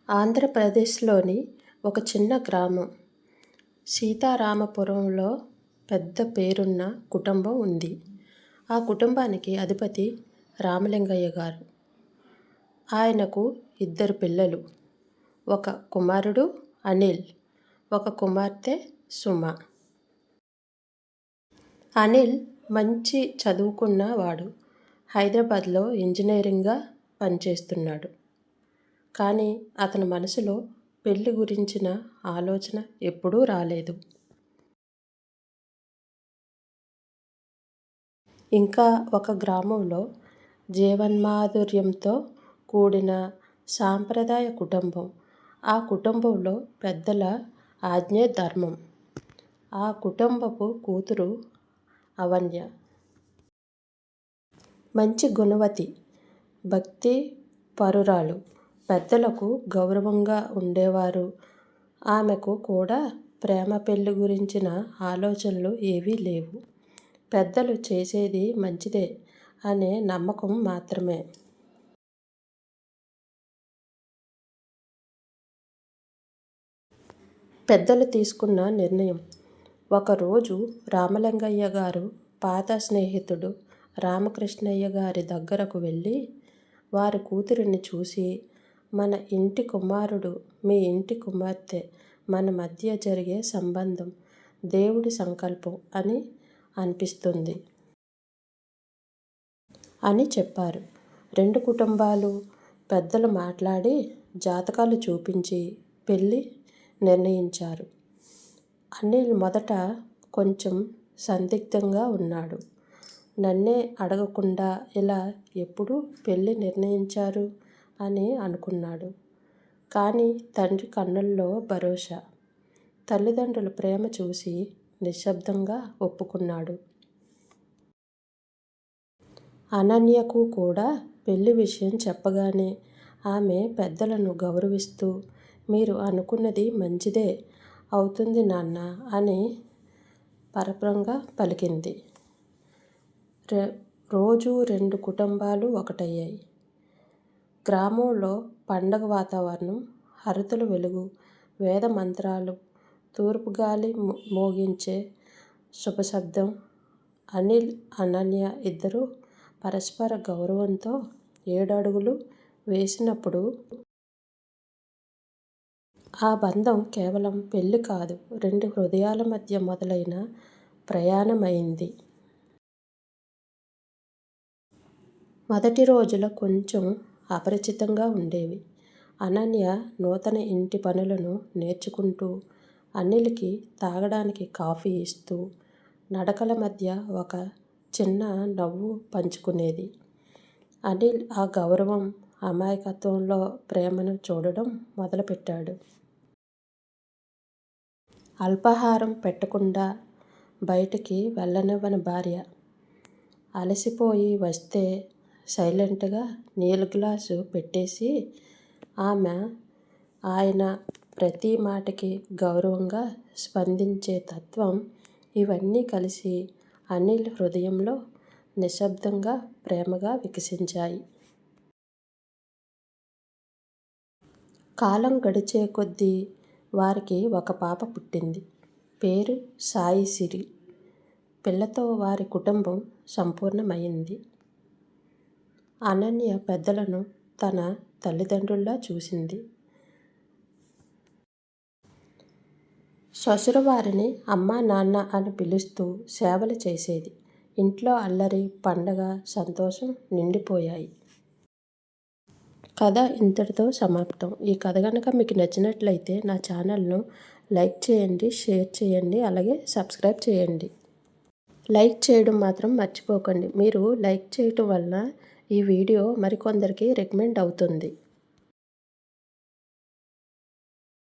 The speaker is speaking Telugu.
ఆంధ్రప్రదేశ్లోని ఒక చిన్న గ్రామం సీతారామపురంలో పెద్ద పేరున్న కుటుంబం ఉంది. ఆ కుటుంబానికి అధిపతి రామలింగయ్య గారు. ఆయనకు 2 పిల్లలు. ఒక కుమారుడు అనిల్, ఒక కుమార్తె సుమ. అనిల్ మంచి చదువుకున్న వాడు. హైదరాబాద్లో ఇంజనీరింగ్గా పనిచేస్తున్నాడు. కానీ అతని మనసులో పెళ్లి గురించిన ఆలోచన ఎప్పుడూ రాలేదు. ఇంకా ఒక గ్రామంలో జీవన్మాధుర్యంతో కూడిన సాంప్రదాయ కుటుంబం. ఆ కుటుంబంలో పెద్దల ఆజ్ఞే ధర్మం. ఆ కుటుంబపు కూతురు అవన్య మంచి గుణవతి, భక్తి పరురాలు, పెద్దలకు గౌరవంగా ఉండేవారు. ఆమెకు కూడా ప్రేమ పెళ్లి గురించిన ఆలోచనలు ఏవీ లేవు. పెద్దలు చేసేది మంచిదే అనే నమ్మకం మాత్రమే. పెద్దలు తీసుకున్న నిర్ణయం. ఒకరోజు రామలింగయ్య గారు పాత స్నేహితుడు రామకృష్ణయ్య గారి దగ్గరకు వెళ్ళి వారి కూతురిని చూసి, మన ఇంటి కుమారుడు, మీ ఇంటి కుమార్తె, మన మధ్య జరిగే సంబంధం దేవుడి సంకల్పం అని అనిపిస్తుంది అని చెప్పారు. 2 కుటుంబాలు పెద్దలు మాట్లాడి జాతకాలు చూపించి పెళ్లి నిర్ణయించారు. అనిల్ మొదట కొంచెం సందిగ్ధంగా ఉన్నాడు. నన్నే అడగకుండా ఇలా ఎప్పుడు పెళ్లి నిర్ణయించారు అని అనుకున్నాడు. కానీ తండ్రి కన్నుల్లో భరోసా, తల్లిదండ్రుల ప్రేమ చూసి నిశ్శబ్దంగా ఒప్పుకున్నాడు. అనన్యకు కూడా పెళ్లి విషయం చెప్పగానే ఆమె పెద్దలను గౌరవిస్తూ, మీరు అనుకున్నది మంచిదే అవుతుంది నాన్న అని పరపరంగా పలికింది. రోజు 2 కుటుంబాలు ఒకటయ్యాయి. గ్రామంలో పండగ వాతావరణం, హరితుల వెలుగు, వేద మంత్రాలు, తూర్పు గాలి మోగించే శుభశబ్దం. అనిల్, అనన్య ఇద్దరూ పరస్పర గౌరవంతో 7 అడుగులు వేసినప్పుడు ఆ బంధం కేవలం పెళ్లి కాదు, 2 హృదయాల మధ్య మొదలైన ప్రయాణమైంది. మొదటి రోజులు కొంచెం అపరిచితంగా ఉండేవి. అనన్య నూతన ఇంటి పనులను నేర్చుకుంటూ, అనిల్కి తాగడానికి కాఫీ ఇస్తూ, నడకల మధ్య ఒక చిన్న నవ్వు పంచుకునేది. అనిల్ ఆ గౌరవం, అమాయకత్వంలో ప్రేమను చూడడం మొదలుపెట్టాడు. అల్పాహారం పెట్టకుండా బయటికి వెళ్ళనివ్వని భార్య. అలసిపోయి వస్తే సైలెంట్గా నీళ్ళ గ్లాసు పెట్టేసి ఆయన ప్రతి మాటకి గౌరవంగా స్పందించే తత్వం, ఇవన్నీ కలిసి అనిల్ హృదయంలో నిశ్శబ్దంగా ప్రేమగా వికసించాయి. కాలం గడిచే కొద్దీ వారికి ఒక పాప పుట్టింది. పేరు సాయి సిరి. పిల్లతో వారి కుటుంబం సంపూర్ణమైంది. అనన్య పెద్దలను తన తల్లిదండ్రుల్లా చూసింది. శ్వశురవారిని అమ్మా నాన్న అని పిలుస్తూ సేవలు చేసేది. ఇంట్లో అల్లరి, పండగ, సంతోషం నిండిపోయాయి. కథ ఇంతటితో సమాప్తం. ఈ కథ కనుక మీకు నచ్చినట్లయితే నా ఛానల్ను లైక్ చేయండి, షేర్ చేయండి, అలాగే సబ్స్క్రైబ్ చేయండి. లైక్ చేయడం మాత్రం మర్చిపోకండి. మీరు లైక్ చేయటం వలన ఈ వీడియో మరికొందరికి రికమెండ్ అవుతుంది.